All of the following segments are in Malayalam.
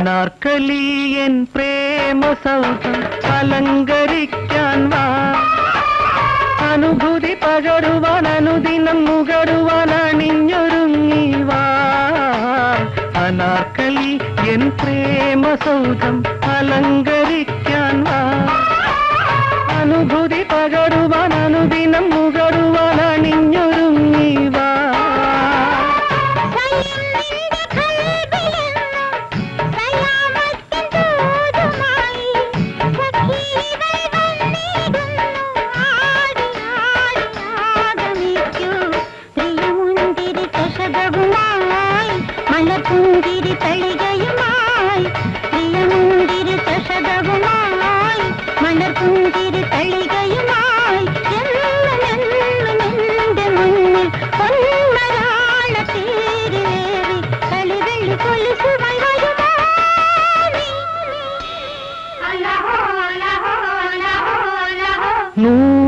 അനാർക്കലിയൻ പ്രേമസൗധം അലങ്കരിക്കാൻ വാ, അനുഭൂതി പകരുവാൻ അനുദിനം മുകരുവാൻ അണിഞ്ഞൊരുങ്ങി വാ. അനാർക്കലി എൻ പ്രേമസൗധം അലങ്കരിക്കാൻ വാ, അനുഭൂതി പകരുവാൻ അനുദിനം മുകരുവാൻ അണിഞ്ഞൊരുങ്ങി വാ. മലപ്പുന്തിരി തളികയുമായി പ്രിയമുന്തിരി ചഷകവുമായി മലപ്പുന്തിരി തളികയുമായി എന്റെ മുന്നിൽ പൊന്മരാള തേരിലേറി കളിവെള്ളി കൊലുസുകൾ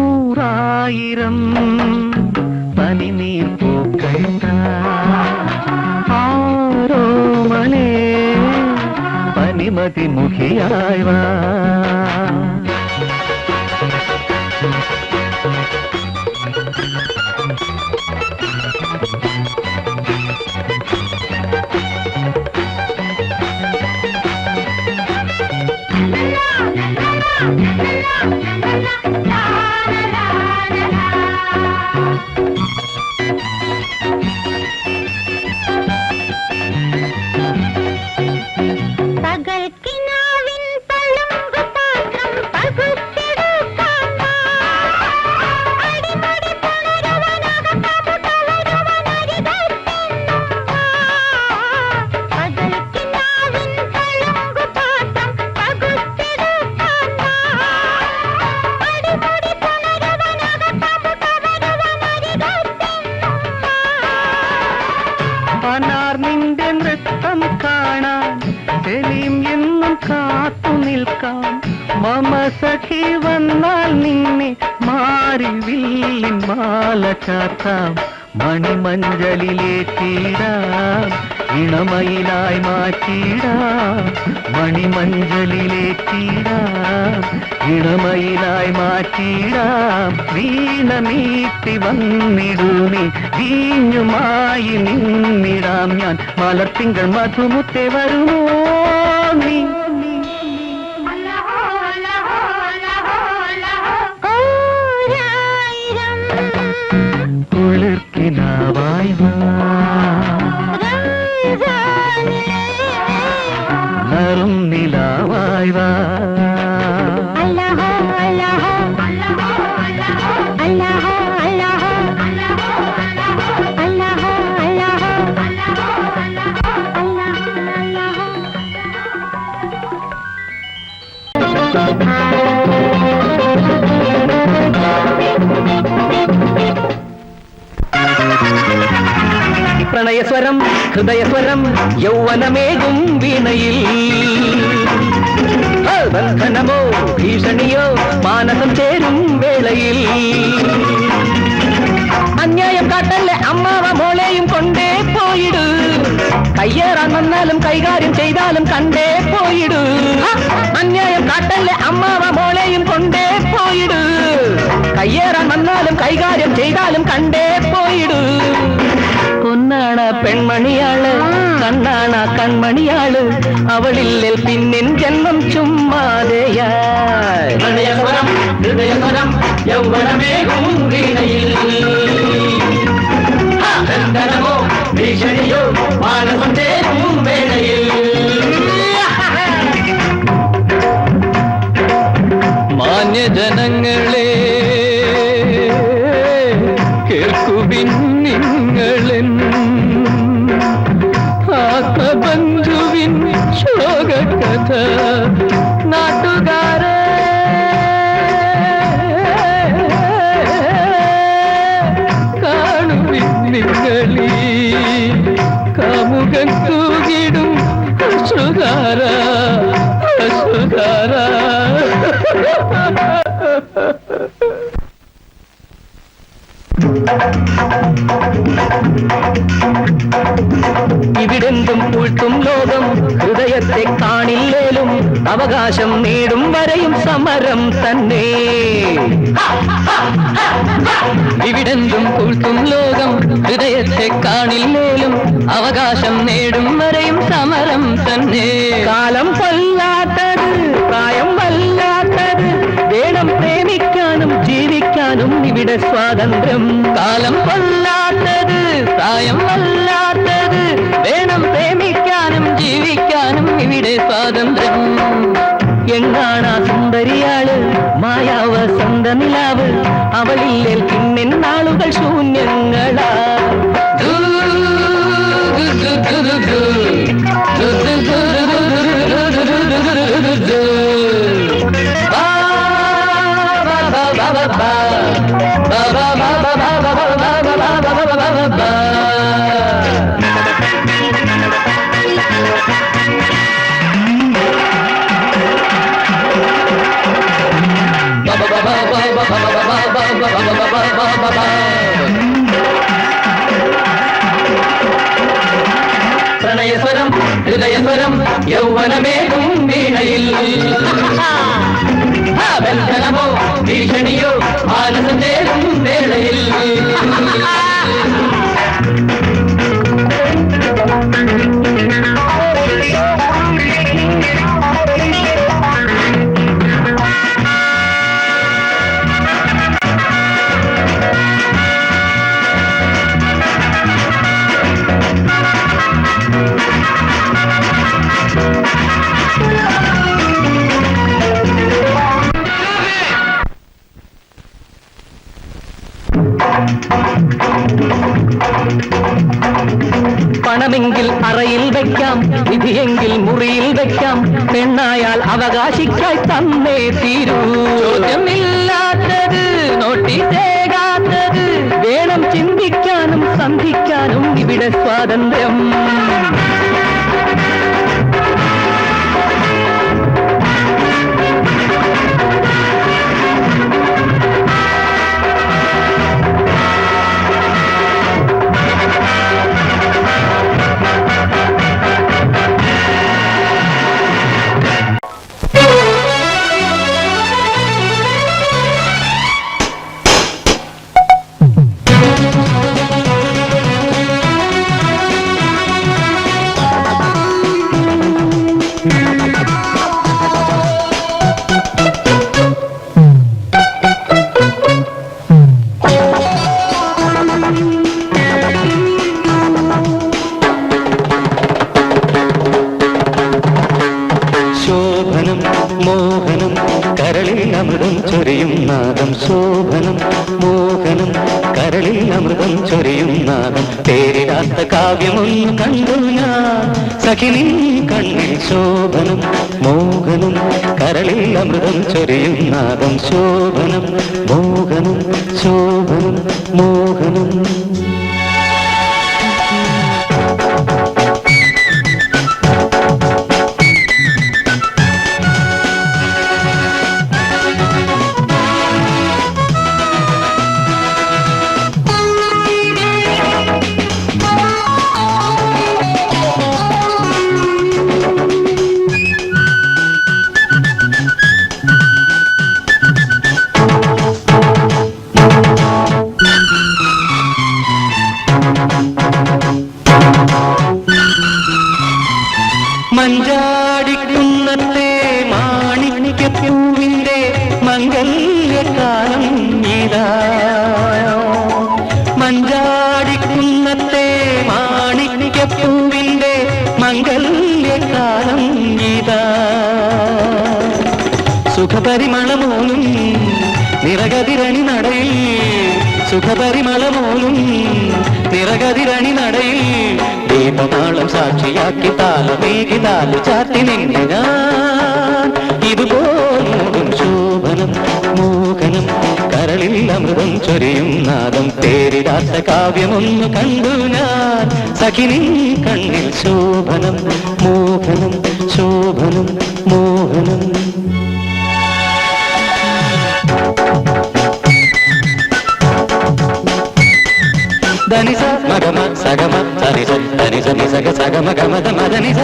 നൂറായിരം പനിനീർ പൂക്കൾ ആരോമലേ പനിമതി മുഖിയായി വാ. നിന്റെ നൃത്തം കാണാൻ സെലീം എന്നും കാത്തു നിൽക്കാം. മമ സഖി വന്നാൽ നിന്നെ മാറിവില്ലിൻ മാല ചാത്താം. മണിമഞ്ചലിലേറ്റിടാം ഇണമയിലായി മാറ്റിടാം. മണിമഞ്ചലിലേറ്റിടാം ഇണമയിലായി മാറ്റിടാം. വീണ നീട്ടി വന്നിടൂനി വീഞ്ഞുമായി നിന്നിടാം ഞാൻ. മലർത്തിങ്കൾ മധുമുത്തെ വരുമോ നീ? കുളിർക്കിനാവായി വാ, നറും നിലാവായി വാ. പ്രണയസ്വരം ഹൃദയസ്വരം യൗവനമേകും വീണയിൽ ബന്ധനമോ ഭീഷണിയോ മാനസം ചേരും വേളയിൽ അന്യായം കാട്ടല്ലേ അമ്മാവ മോളെയും കൊണ്ടേ പോയിടൂ. കയ്യേറാൻ വന്നാലും കൈകാര്യം ചെയ്താലും കണ്ടേ പോയിടൂ. അന്യായം കാട്ടല്ലേ അമ്മാവ മോളെയും കൊണ്ടേ പോയിടൂ. കയ്യേറാൻ വന്നാലും കൈകാര്യം ചെയ്താലും കണ്ടേ പോയിടൂ. പൊന്ന പെൺമണിയാള് കണ്ണാണ കൺമണിയാള് അവളില്ലേൽ പിന്നിൻ ജന്മം ചുമ്മാതെയാ ഹൃദയസ്വരം ഹൃദയസ്വരം യൗവനമേകും വീണയിൽ ബന്ധനമോ ഭീഷണിയോ മാനസം ചേരും വേളയിൽ മാന്യജനങ്ങളെ കേൾക്കുവിൻ നിങ്ങളെൻ ആത്മബന്ധുവിൻ ശോകകഥ നാട്ടുകാരെ കാണുവിൻ നിങ്ങളീ കാമുകൻ തൂകിടും അശ്രുധാര അശ്രുധാര ഇവിടെന്തും പൂഴ്ത്തും ലോകം ഹൃദയത്തെ കാണില്ലേലും അവകാശം നേടും വരെയും സമരം തന്നെ ഇവിടെന്തും പൂഴ്ത്തും ലോകം ഹൃദയത്തെ കാണില്ലേലും അവകാശം നേടും വരെയും സമരം തന്നെ കാലം കൊല്ലാത്തത് പ്രായം വല്ലാത്തത് വേണം പ്രേമിക്കാനും ജീവിക്കാനും ഇവിടെ സ്വാതന്ത്ര്യം കാലം കൊല്ലാത്തത് പ്രായം വല്ലാത്തത് വേണം പ്രേമിക്കാനും ജീവിക്കാനും ഇവിടെ സ്വാതന്ത്ര്യം എങ്ങാണാ സുന്ദരിയാള് മായാവ സ്വന്ത നിലാവ് അവളിൽ പിന്നെൻ നാളുകൾ ശൂന്യങ്ങളാ പ്രണയസ്വരം ഹൃദയസ്വരം യൗവനമേകും വീണയിൽ ബന്ധനമോ ഭീഷണിയോ മാനസം ചേരും വേളയിൽ പണമെങ്കിൽ അറയിൽ വെക്കാം വിധിയെങ്കിൽ മുറിയിൽ വെക്കാം പെണ്ണായാൽ അവകാശിക്കായി തന്നേ തീരൂ ചോദ്യമില്ലാത്തത് നോട്ടീസേകാത്തത് വേണം ചിന്തിക്കാനും സന്ധിക്കാനും ഇവിടെ സ്വാതന്ത്ര്യം മോഹനം കരളിൽ അമൃതം ചൊരിയും നാദം ശോഭനം മോഹനം കരളിൽ അമൃതം ചൊരിയും നാദം പേരിടാത്ത കാവ്യമൊന്നു കണ്ടു ഞാൻ സഖിനി കണ്ണിൽ ശോഭനം മോഹനം കരളിൽ അമൃതം ചൊരിയും നാദം ശോഭനം മോഹനം ശോഭനം മോഹനം സുഖപരിമളമോലും നിറകതിരണി നടയിൽ സുഖപരിമളമോലും നിറകതിരണി നടയിൽ ദീപനാളം സാക്ഷിയാക്കി താലമേകി താലു ചാർത്തി നിന്നെ ഞാൻ ഇതുപോലും ശോഭനം മോഹനം കരളിൽ അമൃതം ചൊരിയും നാദം പേരിടാത്ത കാവ്യമൊന്നു കണ്ടു ഞാൻ സഖിനിൻ കണ്ണിൽ ശോഭനം മോഹനം ശോഭനം മോഹനം ധനിസ മഗമ സഗമ ധനിസ ധനിസ നിസഗ സഗമ ഗമത മദനിസ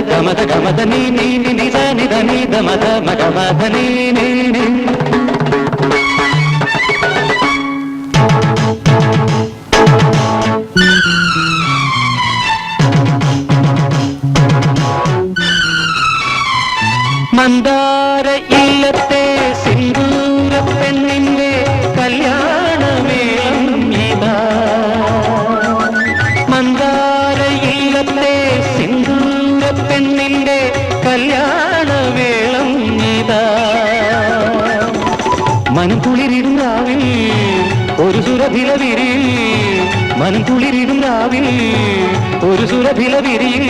ഗമത ഗമത നീ നീ നിസ നിധ നിധ മത മഗമത നീ നീ നീ മന്ദാര ഇല്ലത്തെ സിന്ദൂര പെണ്ണിന്റെ കല്യാണമേളം ഇതാ മന്ദാര ഇല്ലത്തെ സിന്ദൂര പെണ്ണിന്റെ കല്യാണമേളം ഇതാ മനം കുളിരിടും രാവിൽ ഒരു സുരഭില വിരിയിൽ മനം കുളിരിടും രാവിൽ ഒരു സുരഭില വിരിയിൽ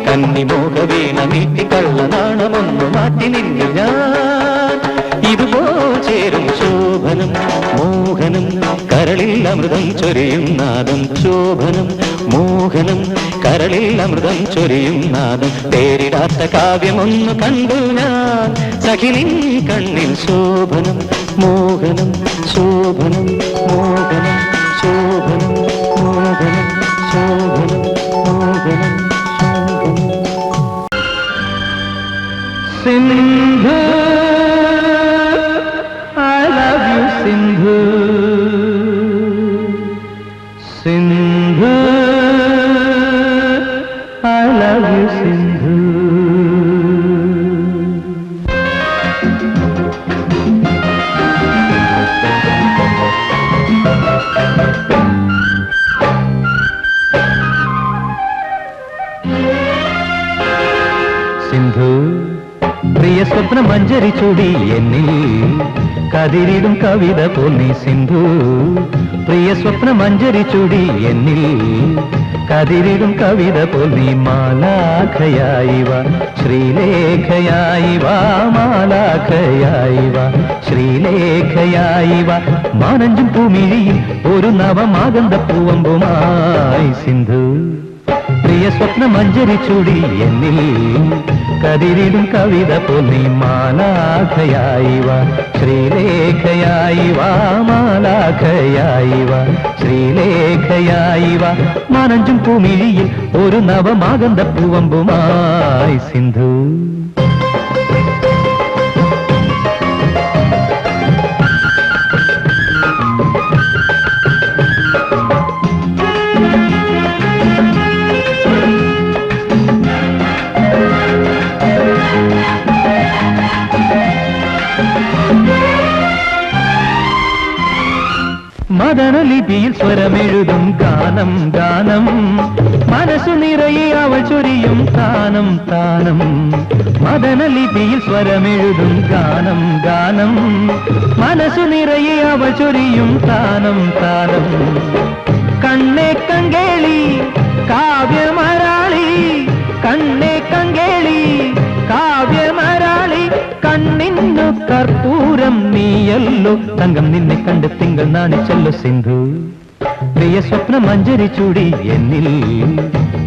കന്നിമോഹ വീണ നീട്ടി കള്ള നാണമൊന്നു മാറ്റി നിന്നിൽ ഞാൻ ഇതുപോ ചേരും ശോഭനം മോഹനം കരളിൽ അമൃതം ചൊരിയും നാദം ശോഭനം മോഹനം കരളിൽ അമൃതം ചൊരിയും നാദം പേരിടാത്ത കാവ്യമൊന്നു കണ്ടു ഞാൻ സഖിനിൻ കണ്ണിൽ ശോഭനം മോഹനം ശോഭനം മോഹനം ശോഭനം മോഹനം ശോഭനം മോഹനം Sindhu I love you Sindhu Sindhu I love you Sindhu Sindhu പ്രിയ സ്വപ്ന മഞ്ജരി ചൂടി എന്നിൽ കതിരിടും കവിത പോന്നി സിന്ധു പ്രിയ സ്വപ്ന മഞ്ജരി ചൂടി എന്നിൽ കതിരിടും കവിത പോന്നി മാലാഖയായി വാ ശ്രീലേഖയായി വാ മാലാഖയായി വാ ശ്രീലേഖയായി വാ മാനഞ്ചും പൂമിഴിയിൽ ഒരു നവമാകന്ത പൂവമ്പുമായി സിന്ധു പ്രിയ സ്വപ്ന മഞ്ജരി ചൂടി എന്നിൽ കതിരിടും കവിത പോന്നി മാലാഖയായി വാ ശ്രീലേഖയായി വാ മാലാഖയായി വാ ശ്രീലേഖയായി വാ മാനഞ്ചും പൂമിഴിയിൽ ഒരു നവമാകന്ത പൂവമ്പുമായി സിന്ധു മദനലിപിയിൽ സ്വരമെഴുതും ഗാനം ഗാനം മനസ്സു നിറയെ അവൾ ചൊരിയും താനം താനം മദനലിപിയിൽ സ്വരമെഴുതും ഗാനം ഗാനം മനസ്സു നിറയെ അവൾ ചൊരിയും താനം താനം കണ്ണേ കങ്കേളി കാവ്യമരാളി കണ്ണേ കങ്കേളി കാവ്യമരാളി കണ്ണിന്നു കർപ്പൂരം നീയല്ലോ തങ്കം നിന്നെ കണ്ട് തിങ്കൾ നാണിച്ചല്ലോ സിന്ധു പ്രിയ സ്വപ്ന മഞ്ജരി ചൂടി എന്നിൽ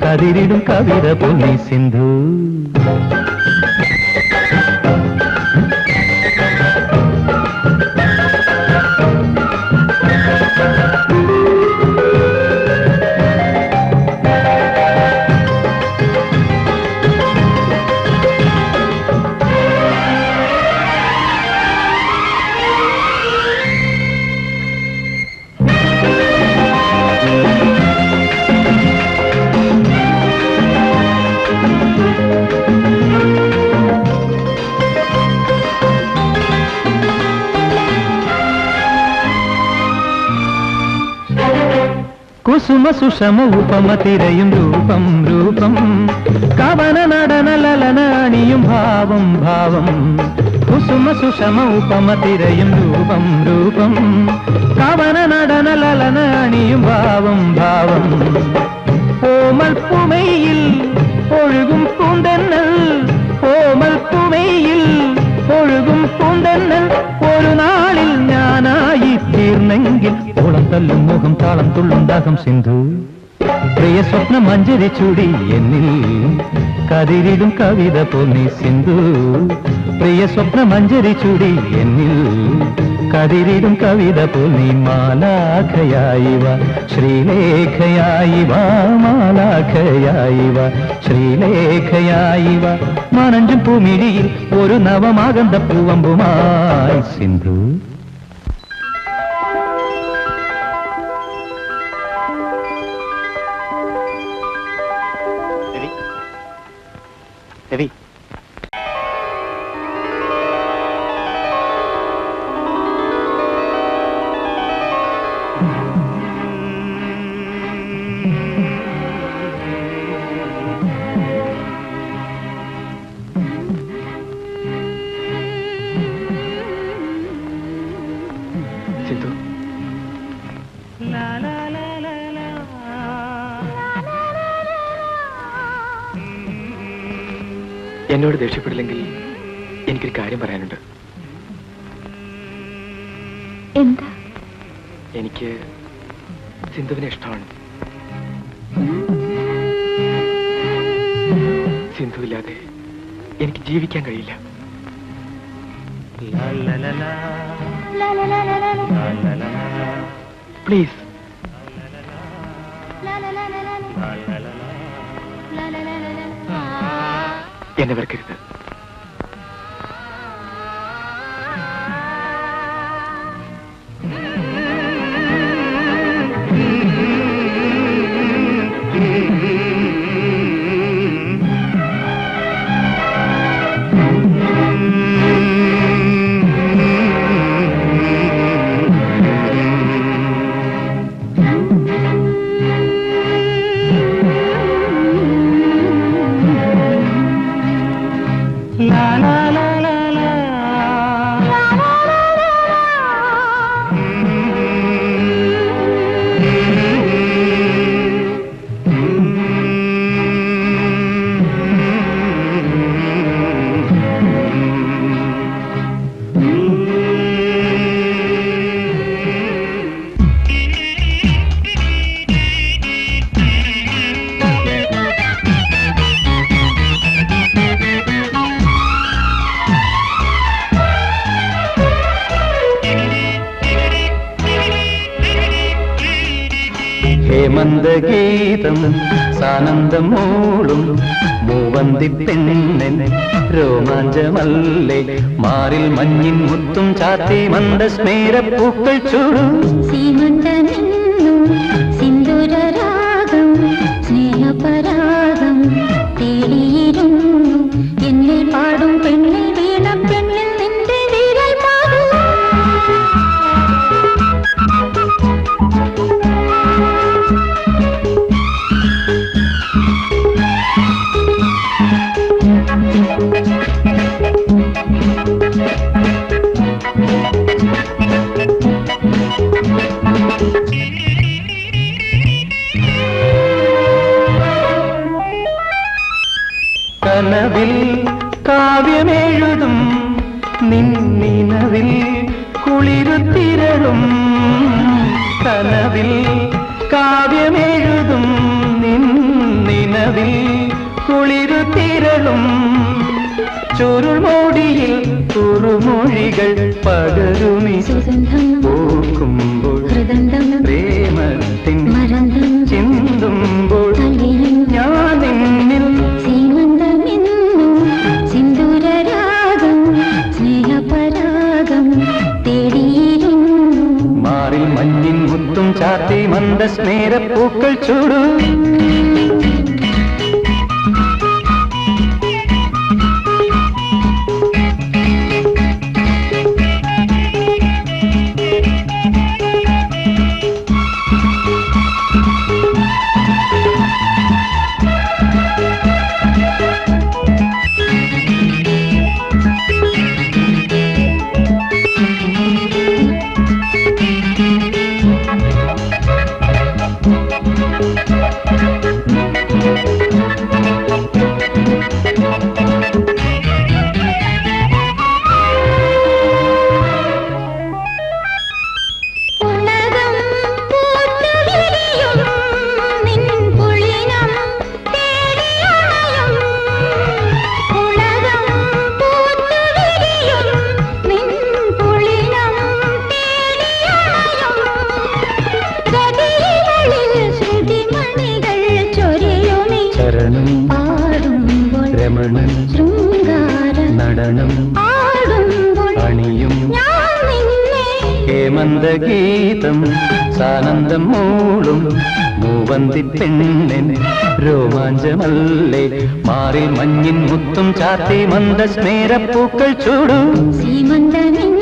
കതിരിടും കവിത പൊന്നി സിന്ധു കുസുമ സുഷമ ഉപമ തിരയും രൂപം രൂപം കവന നടന ലലന അണിയും ഭാവം ഭാവം കുസുമ സുഷമ ഉപമ തിരയും രൂപം രൂപം കവന നടന ലലന അണിയും ഭാവം ഭാവം ഓമൽ പുമയിൽ ഒഴുകും പൂന്തന്നൽ ഓമൽ പുമയിൽ ഒഴുകും പൂന്തന്നൽ ഒരു നാളിൽ ഞാനായി തീർന്നെങ്കിൽ ഓളം തല്ലും മുഖം താളം തുള്ളും ദാഹം സിന്ധു പ്രിയ സ്വപ്ന മഞ്ജരി ചൂടി എന്നിൽ കതിരിടും കവിത പൊന്നി സിന്ധു പ്രിയ സ്വപ്ന മഞ്ജരി ചൂടി എന്നിൽ കതിരിടും കവിത പൊന്നി മാലാഖയായി വാ ശ്രീലേഖയായി വാ മാലാഖയായി വാ ശ്രീലേഖയായി വാ മാനഞ്ചും പൂമിഴിയിൽ ഒരു നവമാകന്ത പൂവമ്പുമായി സിന്ധു രവി സിന്ധു എന്നോട് ദേഷ്യപ്പെടില്ലെങ്കിൽ എനിക്കൊരു കാര്യം പറയാനുണ്ട്. എന്താ? എനിക്ക് സിന്ധുവിനെ ഇഷ്ടമാണ്. സിന്ധുവില്ലാതെ എനിക്ക് ജീവിക്കാൻ കഴിയില്ല. പ്ലീസ് എന്നെ വെറുക്കരുത്. ഹേമന്തഗീതം സാനന്ദം മൂളും മൂവന്തി പെണ്ണൻ രോമാഞ്ചമല്ലേ മാറിൽ മഞ്ഞിൻ മുത്തും ചാത്തി മന്ദസ്മേര പൂക്കൾ ചൂടും സിന്ദൂരരാഗം സ്നേഹപരാഗം തേടിയിരുന്നു എന്നിൽ പാടും പെണ്ണിൽ വീണ പെണ്ണിൽ നിന്റെ വീരൽ പാടും കനവിൽ കാവ്യമെഴുതും നിന്നിനവിൽ കുളിരുത്തിരളും കനവിൽ കാവ്യമെഴുതും നിന്നിനവിൽ കുളിരുത്തിരളും ചുരുൾമോടിയിൽ തുറുമൊഴികൾ പകരുമി പൂക്കുമ്പോൾ പ്രേമത്തിൻ ചിന്തുമ്പോൾ ഞാൻ എന്നിൽ സിന്ദൂരരാഗം സ്നേഹപരാഗം തേടിയിരുന്നു മാറിൽ മഞ്ഞിൻ മുത്തും ചാത്തി മന്ദസ്മേര പൂക്കൾ ചൂടു രമണ ശൃംഗാര നടനം ആടുമ്പോൾ അണിയും ഞാൻ നിന്നെ ഹേമന്തഗീതം സാനന്ദം മൂളും മൂവന്തി പെണ്ണിൻ രോമാഞ്ചമല്ലേ മാറിൽ മഞ്ഞിൻ മുത്തും ചാത്തി മന്ദസ്മേരപ്പൂക്കൾ ചൂടും സീമന്തമെന്നും